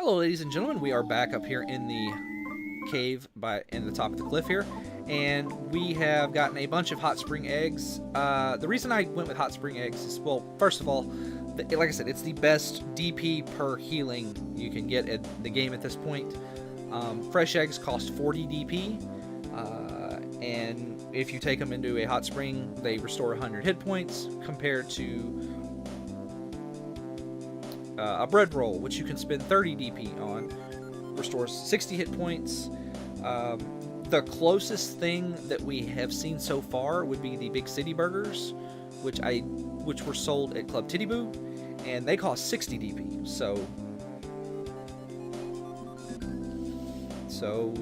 Hello, ladies and gentlemen. We are back up here in the cave in the top of the cliff here, and we have gotten a bunch of hot spring eggs. The reason I went with hot spring eggs is, well, first of all, like I said, it's the best DP per healing you can get at the game at this point. Fresh eggs cost 40 DP, and if you take them into a hot spring, they restore 100 hit points compared to a bread roll, which you can spend 30 DP on, restores 60 hit points. The closest thing that we have seen so far would be the Big City Burgers, which were sold at Club Titty Boo, and they cost 60 DP. So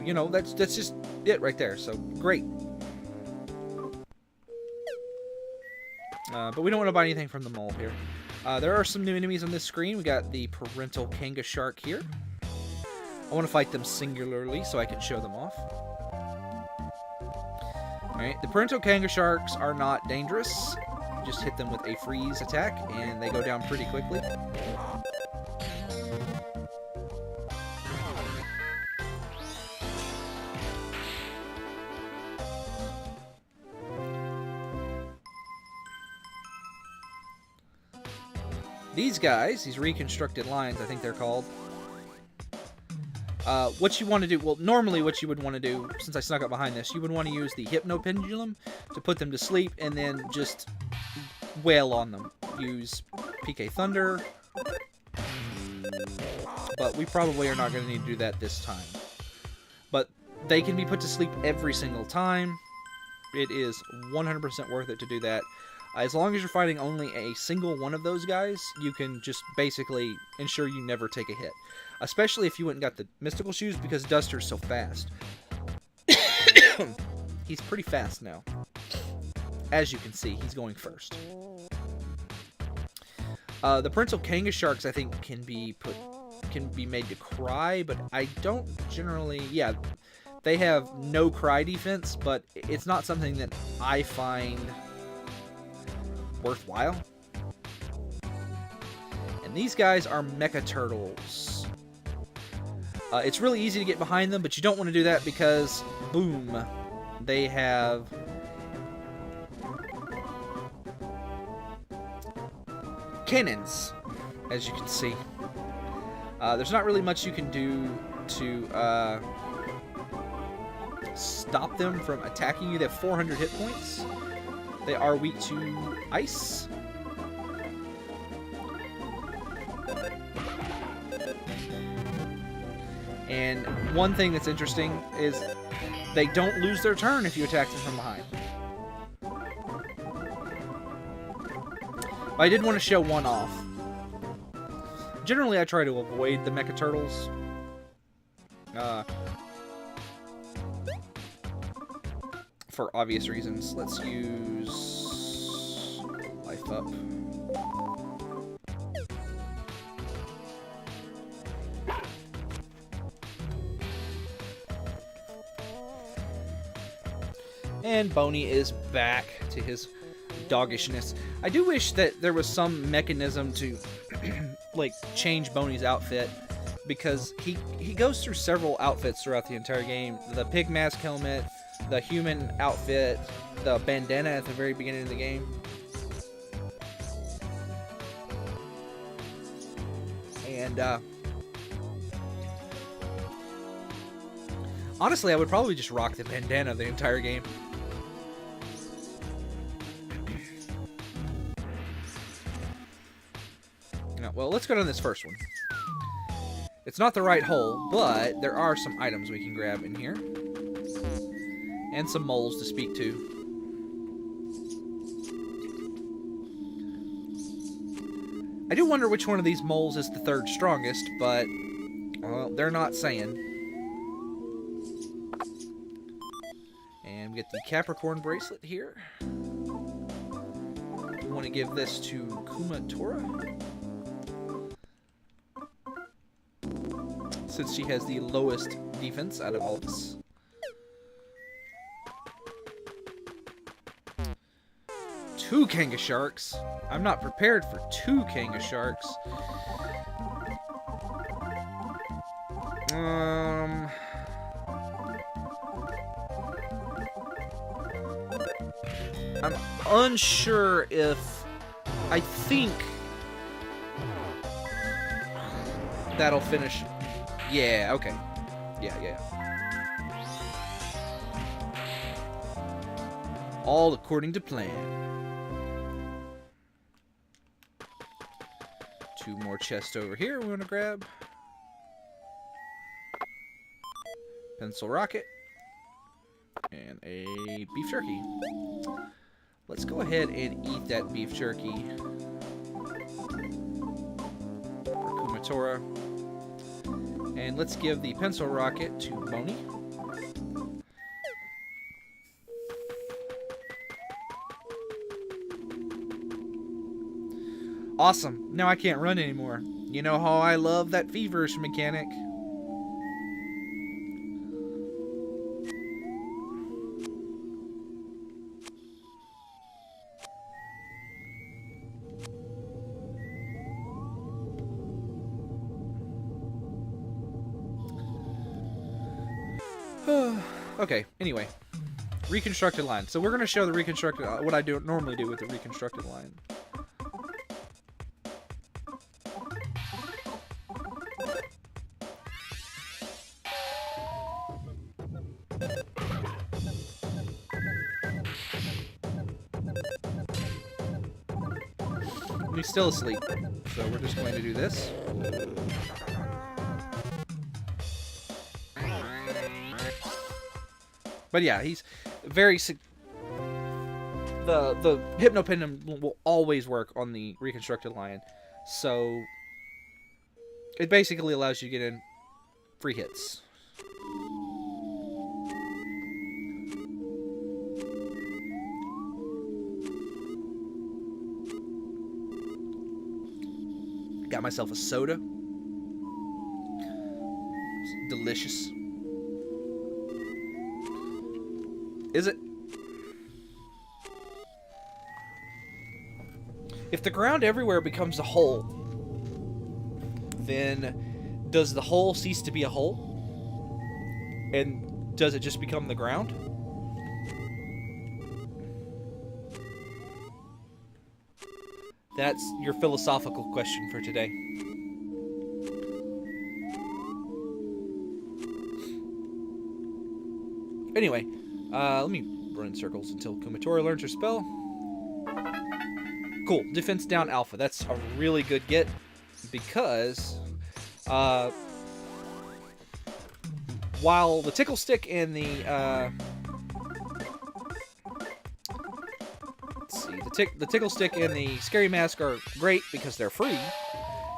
you know, that's just it right there. So great. But we don't want to buy anything from the mall here. There are some new enemies on this screen. We got the Parental Kanga Shark here. I want to fight them singularly so I can show them off. Alright, the Parental Kanga Sharks are not dangerous. Just hit them with a freeze attack and they go down pretty quickly. These guys, these reconstructed lines, I think they're called. What you want to do, well, normally what you would want to do, since I snuck up behind this, you would want to use the Hypno Pendulum to put them to sleep and then just wail on them. Use PK Thunder, but we probably are not going to need to do that this time. But they can be put to sleep every single time. It is 100% worth it to do that. As long as you're fighting only a single one of those guys, you can just basically ensure you never take a hit. Especially if you went and got the Mystical Shoes, because Duster's so fast. He's pretty fast now. As you can see, he's going first. The Parental Kanga Sharks, I think, can be made to cry, but I don't generally... Yeah, they have no cry defense, but it's not something that I find worthwhile. And these guys are Mecha Turtles. It's really easy to get behind them, but you don't want to do that because, boom, they have cannons, as you can see. There's not really much you can do to stop them from attacking you. They have 400 hit points. They are weak to ice. And one thing that's interesting is they don't lose their turn if you attack them from behind. But I did want to show one off. Generally, I try to avoid the Mecha Turtles. For obvious reasons. Let's use Life Up. And Boney is back to his doggishness. I do wish that there was some mechanism to like change Boney's outfit, because he goes through several outfits throughout the entire game. The pig mask helmet, the human outfit, the bandana at the very beginning of the game. And honestly, I would probably just rock the bandana the entire game. Well, let's go down this first one. It's not the right hole, but there are some items we can grab in here. And some moles to speak to. I do wonder which one of these moles is the third strongest, but well, they're not saying. And we get the Capricorn bracelet here. We want to give this to Kumatora, since she has the lowest defense out of all of us. Two Kanga Sharks. I'm not prepared for two Kanga Sharks. I'm unsure if... I think... that'll finish... Yeah, okay. Yeah. All according to plan. 2 more chests over here we want to grab. Pencil rocket. And a beef jerky. Let's go ahead and eat that beef jerky. For Kumatora. And let's give the pencil rocket to Boney. Awesome. Now I can't run anymore. You know how I love that feverish mechanic. Okay, anyway. Reconstructed line. So we're going to show the reconstructed... what I normally do with the reconstructed line. He's still asleep, so we're just going to do this. But yeah, he's very... The Hypno-Pendulum will always work on the reconstructed lion, so it basically allows you to get in free hits. Got myself a soda. It's delicious. Is it? If the ground everywhere becomes a hole, then does the hole cease to be a hole? And does it just become the ground? That's your philosophical question for today. Anyway, let me run in circles until Kumatora learns her spell. Cool. Defense down alpha. That's a really good get because while the tickle stick and the the tickle stick and the scary mask are great because they're free,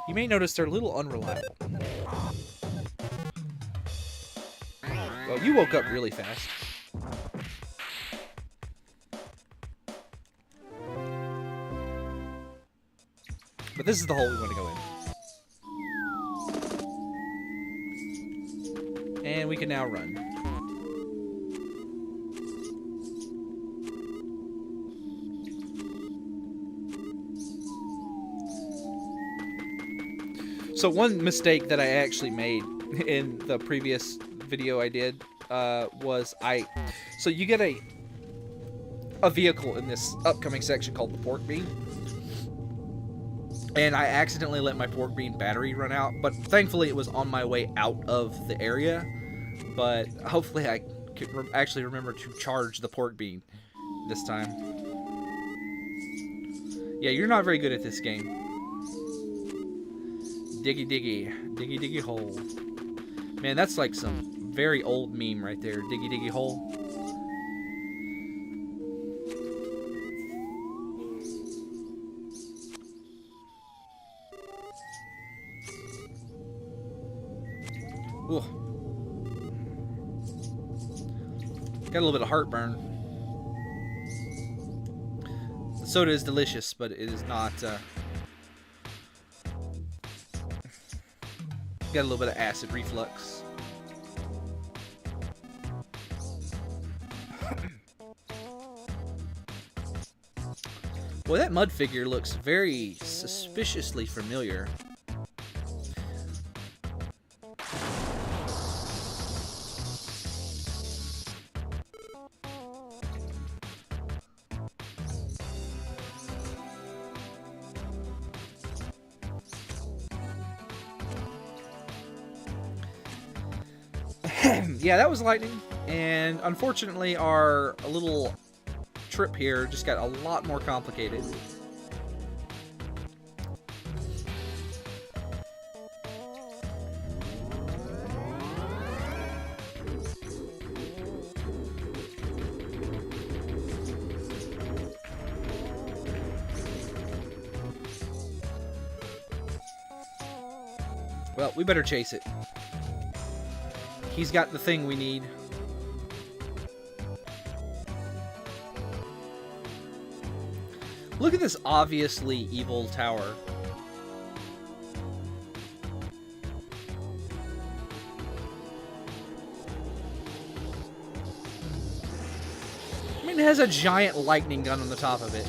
you may notice they're a little unreliable. Well, you woke up really fast. But this is the hole we want to go in. And we can now run. So one mistake that I actually made in the previous video I did was so you get a vehicle in this upcoming section called the pork bean. And I accidentally let my pork bean battery run out, but thankfully it was on my way out of the area. But hopefully I could actually remember to charge the pork bean this time. Yeah, you're not very good at this game. Diggy diggy, diggy diggy hole. Man, that's like some very old meme right there. Diggy diggy hole. Ooh. Got a little bit of heartburn. The soda is delicious, but it is not, got a little bit of acid reflux. Boy, that mud figure looks very suspiciously familiar. Yeah, that was lightning. And unfortunately, our little trip here just got a lot more complicated. Well, we better chase it. He's got the thing we need. Look at this obviously evil tower. I mean, it has a giant lightning gun on the top of it.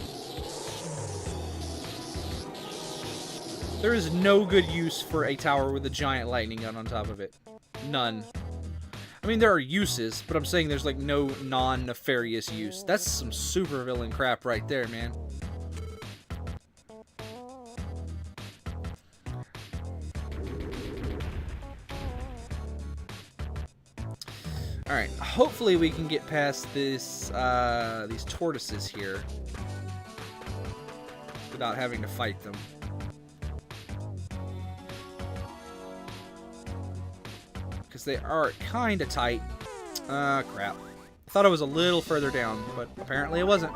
There is no good use for a tower with a giant lightning gun on top of it. None. I mean, there are uses, but I'm saying there's like no non-nefarious use. That's some super villain crap right there, man. Alright, hopefully we can get past this, these tortoises here without having to fight them. Because they are kind of tight. Crap. I thought it was a little further down, but apparently it wasn't.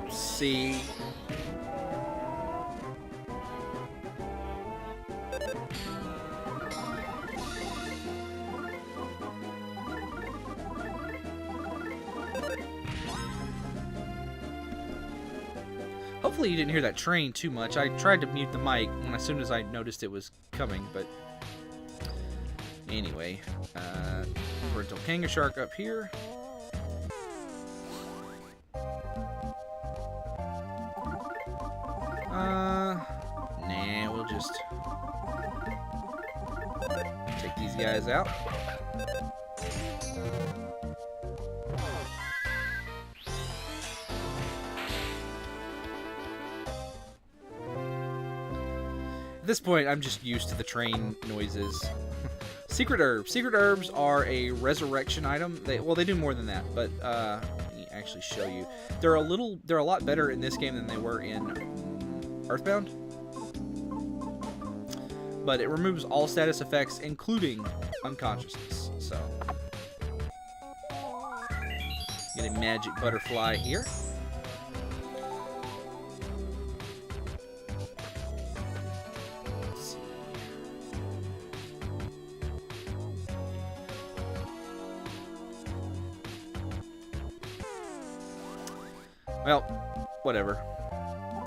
See. Hopefully you didn't hear that train too much. I tried to mute the mic as soon as I noticed it was coming, but anyway, over until Kanga Shark up here. Nah, we'll just take these guys out. At this point, I'm just used to the train noises. Secret herbs. Secret herbs are a resurrection item. They do more than that, but let me actually show you. They're a lot better in this game than they were in Earthbound. But it removes all status effects, including unconsciousness. So, get a magic butterfly here. Well, whatever.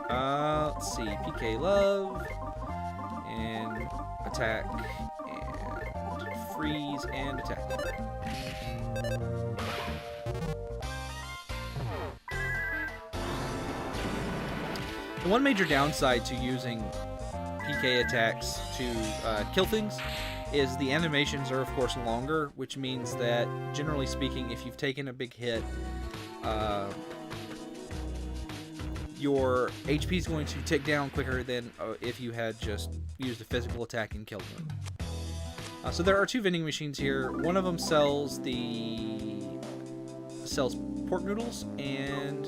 Let's see. PK Love. And attack. And freeze and attack. The one major downside to using PK attacks to kill things is the animations are, of course, longer, which means that, generally speaking, if you've taken a big hit, your HP is going to tick down quicker than if you had just used a physical attack and killed them. So there are two vending machines here. One of them sells pork noodles and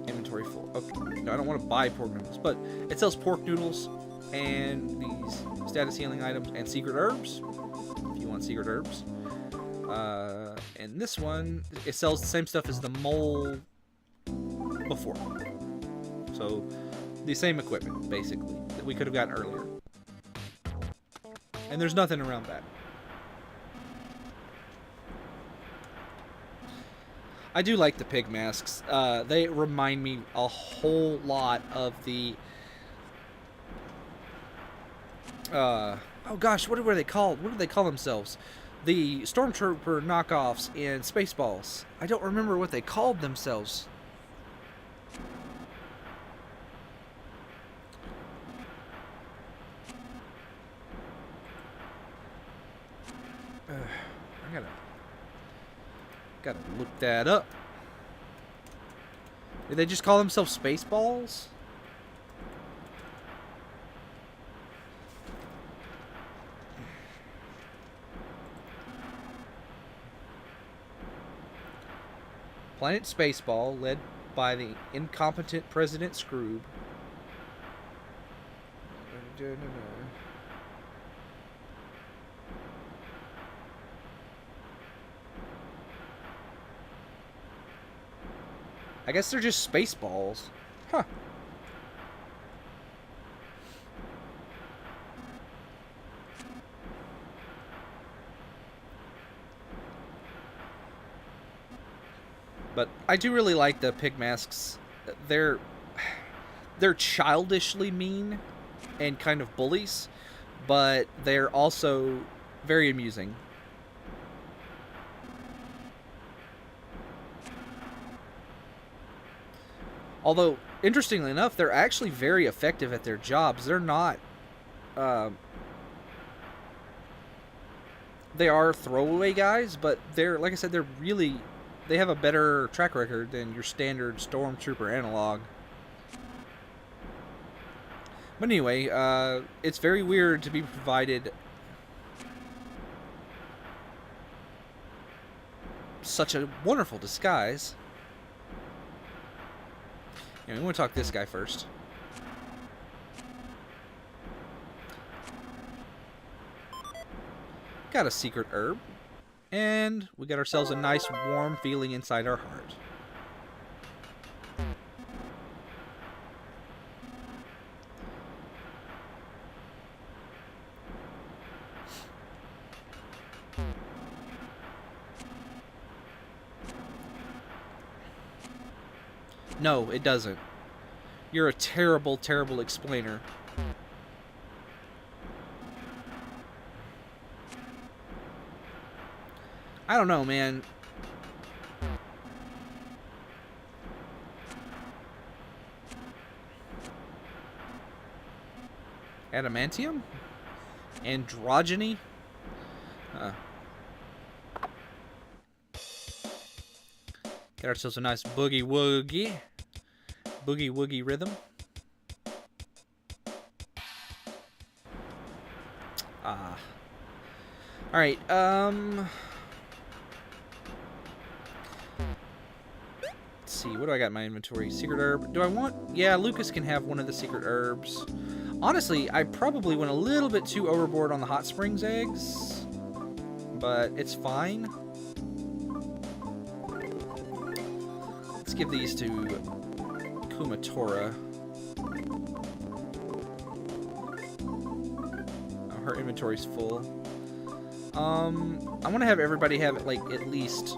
inventory full. Okay, no, I don't want to buy pork noodles, but it sells pork noodles and these status healing items and secret herbs. If you want secret herbs. And this one, it sells the same stuff as the mole before. So, the same equipment, basically, that we could have gotten earlier. And there's nothing around that. I do like the pig masks. They remind me a whole lot of the... oh gosh, what were they called? What do they call themselves? The Stormtrooper knockoffs in Spaceballs. I don't remember what they called themselves. I gotta look that up. Did they just call themselves Spaceballs? Planet Spaceball, led by the incompetent President Scroob. I guess they're just Spaceballs. Huh. But I do really like the pig masks. They're childishly mean and kind of bullies, but they're also very amusing. Although, interestingly enough, they're actually very effective at their jobs. They're not... they are throwaway guys, but they're, like I said, they're really... They have a better track record than your standard Stormtrooper analog. But anyway, it's very weird to be provided such a wonderful disguise. Yeah, we want to talk to this guy first. Got a secret herb. And we got ourselves a nice warm feeling inside our heart. No, it doesn't. You're a terrible, terrible explainer. I don't know, man. Adamantium? Androgyny? Get ourselves a nice boogie woogie. Boogie woogie rhythm. Alright, let's see, what do I got in my inventory? Secret herb. Do I want... Yeah, Lucas can have one of the secret herbs. Honestly, I probably went a little bit too overboard on the hot springs eggs, but it's fine. Let's give these to Kumatora. Oh, her inventory's full. I want to have everybody have like at least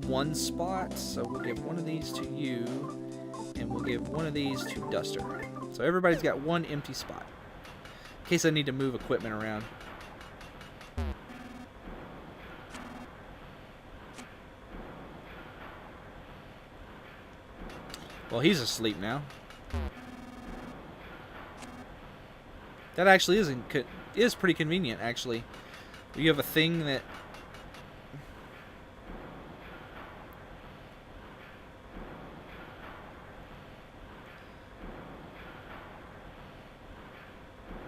one spot, so we'll give one of these to you, and we'll give one of these to Duster. So everybody's got one empty spot, in case I need to move equipment around. Well, he's asleep now. That actually is pretty convenient, actually. You have a thing that...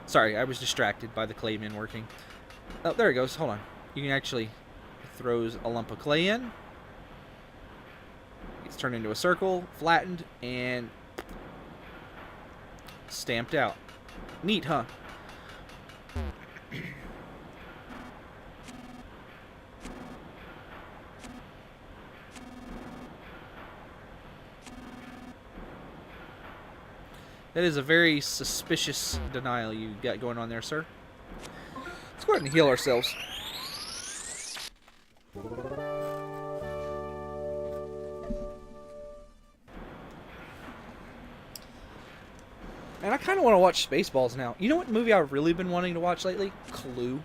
Sorry, I was distracted by the clay bin working. Oh, there it goes. Hold on. You can actually... throws a lump of clay in. It's turned into a circle, flattened, and... stamped out. Neat, huh? That is a very suspicious denial you got going on there, sir. Let's go ahead and heal ourselves. And I kind of want to watch Spaceballs now. You know what movie I've really been wanting to watch lately? Clue.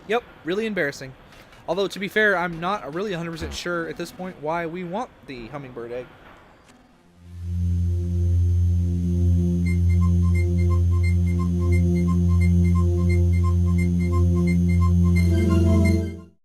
Yep, really embarrassing. Although, to be fair, I'm not really 100% sure at this point why we want the hummingbird egg.